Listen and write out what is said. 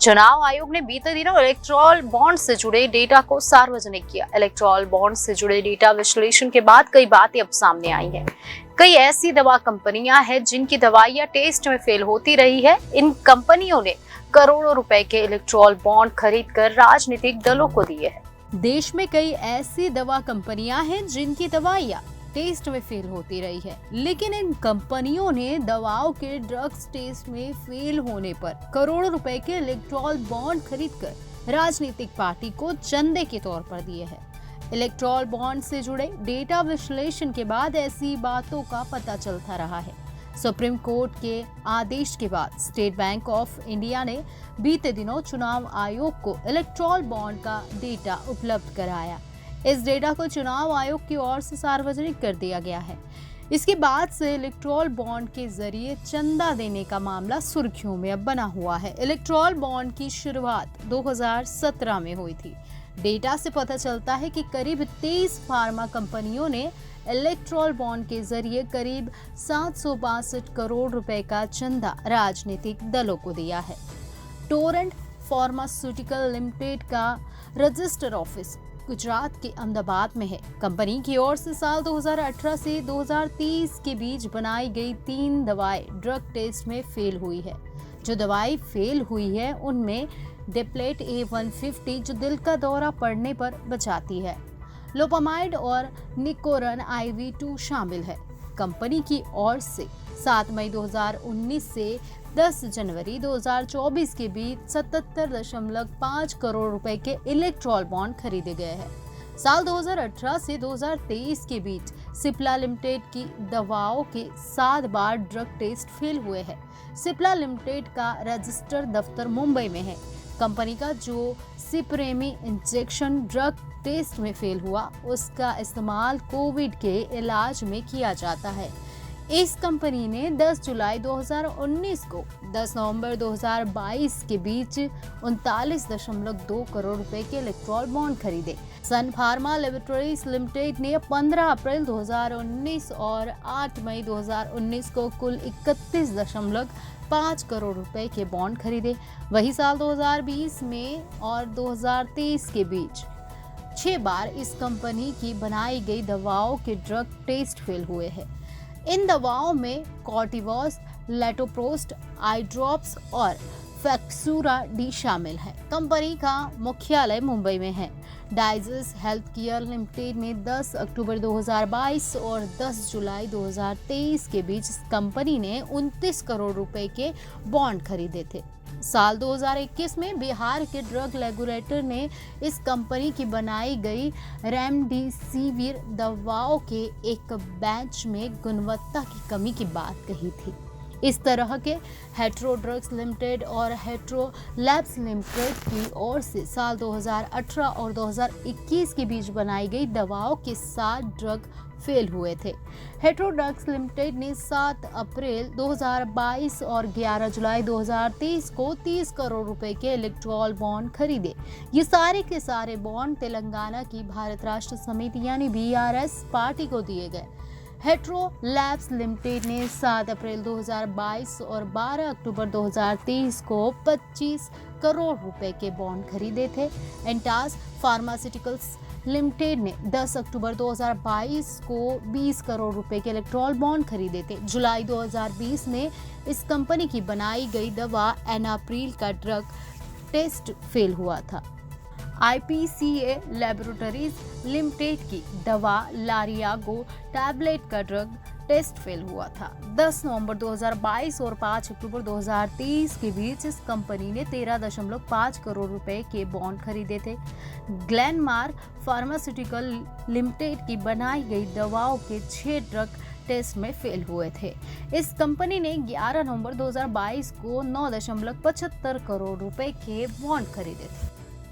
चुनाव आयोग ने बीते दिनों इलेक्टोरल बॉन्ड से जुड़े डेटा को सार्वजनिक किया। इलेक्टोरल बॉन्ड से जुड़े डेटा विश्लेषण के बाद कई बातें अब सामने आई हैं। कई ऐसी दवा कंपनियां हैं जिनकी दवाइयां टेस्ट में फेल होती रही है। इन कंपनियों ने करोड़ों रुपए के इलेक्टोरल बॉन्ड खरीदकर राजनीतिक दलों को दिए हैं। देश में कई ऐसी दवा कंपनियां हैं जिनकी दवाइयां टेस्ट में फेल होती रही है, लेकिन इन कंपनियों ने दवाओं के ड्रग्स टेस्ट में फेल होने पर करोड़ों रुपए के इलेक्टोरल बॉन्ड खरीदकर राजनीतिक पार्टी को चंदे के तौर पर दिए हैं। इलेक्टोरल बॉन्ड से जुड़े डेटा विश्लेषण के बाद ऐसी बातों का पता चलता रहा है। सुप्रीम कोर्ट के आदेश के बाद स्टेट बैंक ऑफ इंडिया ने बीते दिनों चुनाव आयोग को इलेक्टोरल बॉन्ड का डेटा उपलब्ध कराया। इस डेटा को चुनाव आयोग की ओर से सार्वजनिक कर दिया गया है। इसके बाद से इलेक्टोरल बॉन्ड के जरिए चंदा देने का मामला सुर्खियों में अब बना हुआ है। इलेक्टोरल बॉन्ड की शुरुआत 2017 में हुई थी। डेटा से पता चलता है कि करीब 23 फार्मा कंपनियों ने इलेक्टोरल बॉन्ड के जरिए करीब 762 करोड़ रुपए का चंदा राजनीतिक दलों को दिया है। टोरेंट फार्मास्यूटिकल लिमिटेड का रजिस्टर ऑफिस गुजरात के अहमदाबाद में है। कंपनी की ओर से साल 2018 से 2030 के बीच बनाई गई 3 दवाएं ड्रग टेस्ट में फेल हुई है। जो दवाई फेल हुई है उनमें डेप्लेट A150 जो दिल का दौरा पड़ने पर बचाती है, लोपामाइड और निकोरन IV2 शामिल है। कंपनी की ओर से 7 मई 2019 से 10 जनवरी 2024 के बीच 77.5 करोड़ रुपए के इलेक्टोरल बॉन्ड खरीदे गए हैं। साल 2018 से 2023 के बीच सिप्ला लिमिटेड की दवाओं के 7 बार ड्रग टेस्ट फेल हुए हैं। सिप्ला लिमिटेड का रजिस्टर दफ्तर मुंबई में है। कंपनी का जो सिप्रेमी इंजेक्शन ड्रग टेस्ट में फेल हुआ, उसका इस्तेमाल कोविड के इलाज में किया जाता है। इस कंपनी ने 10 जुलाई 2019 को 10 नवंबर 2022 के बीच 39.2 करोड़ रुपए के इलेक्टोरल बॉन्ड खरीदे। सन फार्मा लेबोरेटरीज लिमिटेड ने 15 अप्रैल 2019 और 8 मई 2019 को कुल 31.5 करोड़ रुपए के बॉन्ड खरीदे। वही साल 2020 में और 2023 के बीच 6 बार इस कंपनी की बनाई गई दवाओं के ड्रग टेस्ट फेल हुए हैं। इन दवाओं में कॉर्टिवॉस, लेटोप्रोस्ट, आई ड्रॉप्स और फैक्सूरा डी शामिल है। कंपनी का मुख्यालय मुंबई में है। डाइजेस हेल्थ केयर लिमिटेड ने 10 अक्टूबर 2022 और 10 जुलाई 2023 के बीच इस कंपनी ने 29 करोड़ रुपए के बॉन्ड खरीदे थे। साल 2021 में बिहार के ड्रग रेगुलेटर ने इस कंपनी की बनाई गई रेमडेसिविर दवाओं के एक बैच में गुणवत्ता की कमी की बात कही थी। इस तरह के हेट्रो ड्रग्स लिमिटेड और हेट्रो लैब्स लिमिटेड की ओर से साल 2018 और 2021 के बीच बनाई गई दवाओं के 7 ड्रग फेल हुए थे। हेट्रो ड्रग्स लिमिटेड ने 7 अप्रैल 2022 और 11 जुलाई 2023 को 30 करोड़ रुपए के इलेक्टोरल बॉन्ड खरीदे। ये सारे के सारे बॉन्ड तेलंगाना की भारत राष्ट्र समिति यानी BRS पार्टी को दिए गए। हेट्रो लैब्स लिमिटेड ने 7 अप्रैल 2022 और 12 अक्टूबर 2023 को 25 करोड़ रुपए के बॉन्ड खरीदे थे। एंटास फार्मास्यूटिकल्स लिमिटेड ने 10 अक्टूबर 2022 को 20 करोड़ रुपए के इलेक्टोरल बॉन्ड खरीदे थे। जुलाई 2020 में इस कंपनी की बनाई गई दवा एनाप्रिल का ड्रग टेस्ट फेल हुआ था। IPCA लैबोरेटरीज लिमिटेड की दवा लारियागो टैबलेट का ड्रग टेस्ट फेल हुआ था। 10 नवंबर 2022 और 5 अक्टूबर 2023 के बीच इस कंपनी ने 13.5 करोड़ रुपए के बॉन्ड खरीदे थे। ग्लेनमार्क फार्मास्यूटिकल लिमिटेड की बनाई गई दवाओं के 6 ड्रग टेस्ट में फेल हुए थे। इस कंपनी ने 11 नवंबर 2022 को 9.75 करोड़ रुपए के बॉन्ड खरीदे थे।